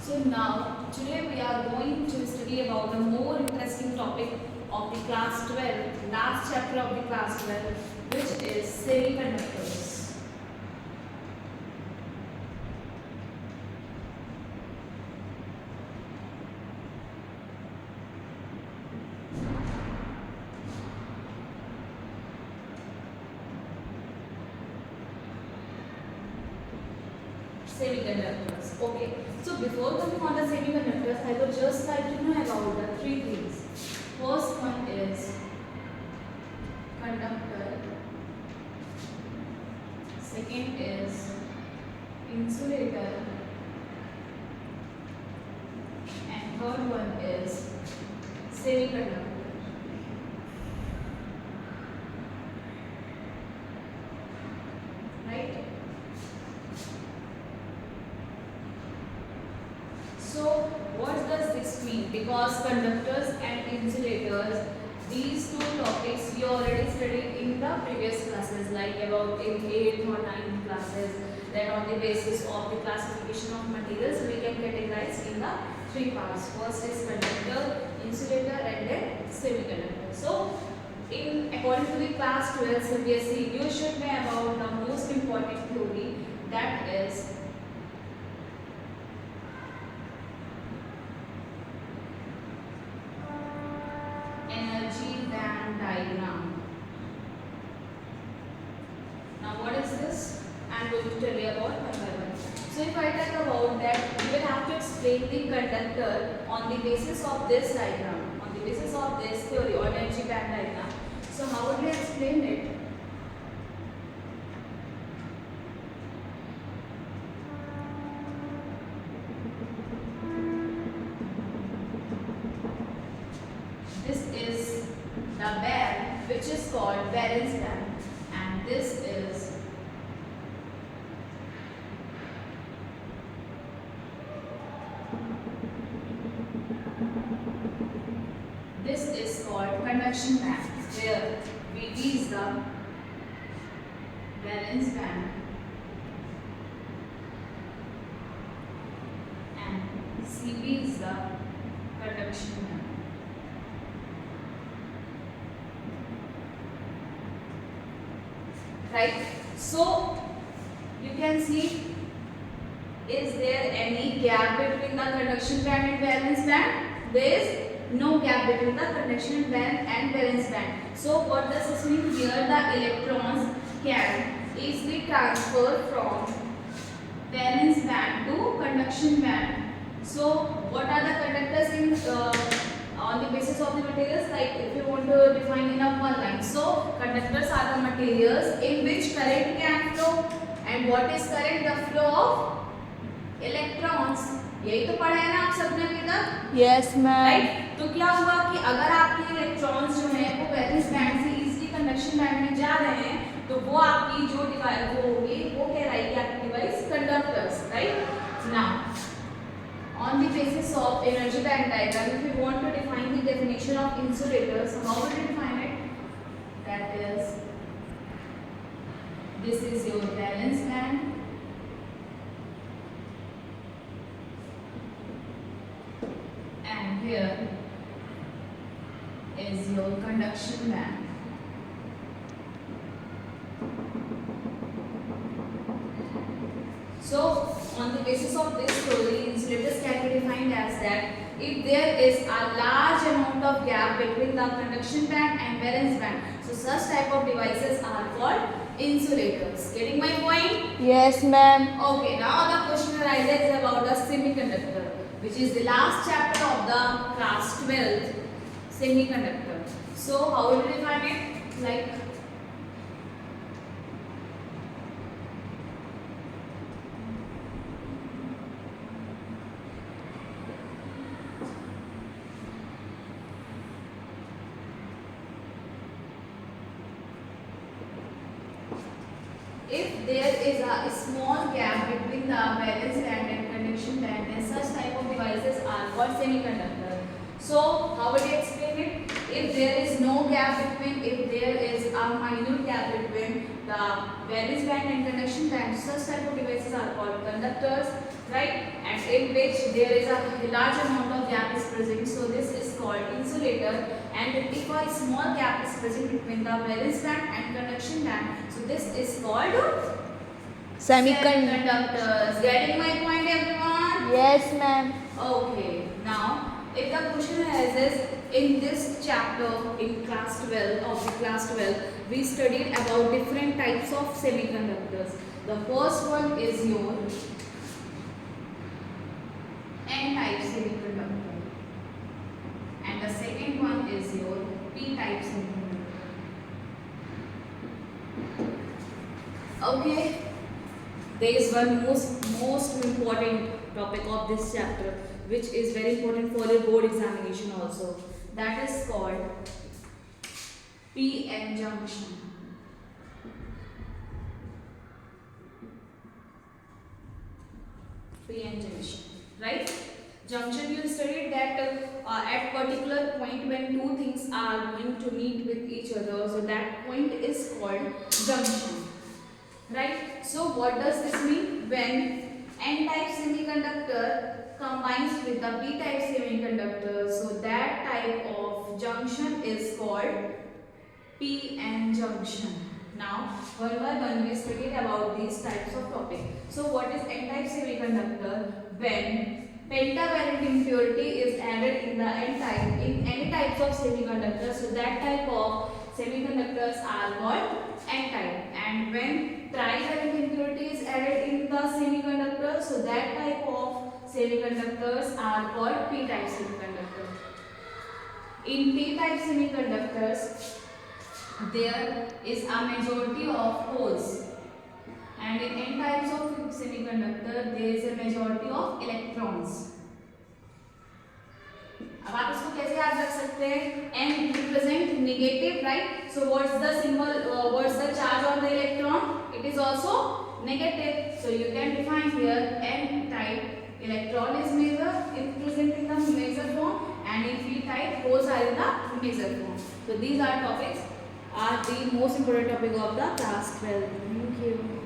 So now, today we are going to study about a more interesting topic of the class 12, last chapter of the class 12, which is semiconductors. Semiconductors. Okay. So before coming on the semiconductors, I would just like to know about the three things. First one is conductor. Second is insulator. And third one is semiconductor. Right? So what does this mean? Because conductors and insulators, these two topics we already studied in the previous classes, like about in 8th or 9th classes. That on the basis of the classification of materials, we can categorize in the three parts. First is conductor, insulator, and then semiconductor. So in according to the class 12 CBSE, you should know about the most important theory, that is energy band diagram. Now what is this? I am going to tell you about one by one. So if I talk about that, you will have to explain the conductor on the basis of this diagram, on the basis of this theory or energy band diagram. So how would you explain it? This is the band which is called valence band, and this is called conduction band, where VB is the valence band and CB is the conduction band. Right? So you can see, is there any gap between the conduction band and valence band? There is no gap between the conduction band and valence band. So what does this mean? Here the electrons can easily transfer from valence band to conduction band. So what are the conductors in on the basis of the materials? Like if you want to define in a one line, so conductors are the materials in which current can flow. And what is current? The flow of electrons. यही तो पढ़ा है ना आप सबने अभी तक? Yes ma'am. Right? तो क्या हुआ कि अगर आपके इलेक्ट्रॉन्स जो हैं वो वैलेंस बैंड से इजीली कंडक्शन बैंड में जा रहे हैं, तो वो आपकी जो डिवाइस वो होगी, वो कहलाएगी आपकी device conductors. Right? Now on the basis of energy band diagram, if you want to define the definition of insulators, how would you define it? That is, this is your valence band and here is your conduction band. So on the basis of this theory, insulators can be defined as that if there is a large amount of gap between the conduction band and valence band, so such type of devices are called insulators. Getting my point? Yes ma'am. Okay, now the question arises about the semiconductor, which is the last chapter of the class 12, semiconductor. So how will you define it? Like, if there is a small gap between the valence band and conduction band, then such type of devices are called semiconductor. So how would you explain it? if there is no gap between, if there is a minute gap between the valence band and conduction band, such type of devices are called conductors, right? And in which there is a large amount of gap is present, so this is called insulator. And if a small gap is present between the valence band and conduction band, so this is called semiconductors. Getting my point, everyone? Yes, ma'am. Okay, now if the question arises in this chapter in class 12 of the class 12, we studied about different types of semiconductors. The first one is your N-type semiconductor, and the second one is your P-type semiconductor. Okay, there is one most important topic of this chapter, which is very important for your board examination also. That is called PN junction. PN junction, right? Junction, you studied that at particular point when two things are going to meet with each other, so that point is called junction, right? So what does this mean? When N-type semiconductor combines with the P-type semiconductor, so that type of junction is called PN junction. Now, one by one we studied about these types of topic. So what is N-type semiconductor? When pentavalent impurity is added in the N-type, in any types of semiconductors, so that type of semiconductors are called N-type. And when trivalent impurity is added in the semiconductor, so that type of semiconductors are called P-type semiconductor. In P-type semiconductors, there is a majority of holes, and in N types of semiconductor there is a majority of electrons. अब आप इसको कैसे याद रख सकते हैं? N represent negative, right? So what's the symbol? What's the charge on the electron? It is also negative. So you can define here N type electron is present in the major form, and in P type holes are in the major form. So these are the most important topic of the class 12. Thank you.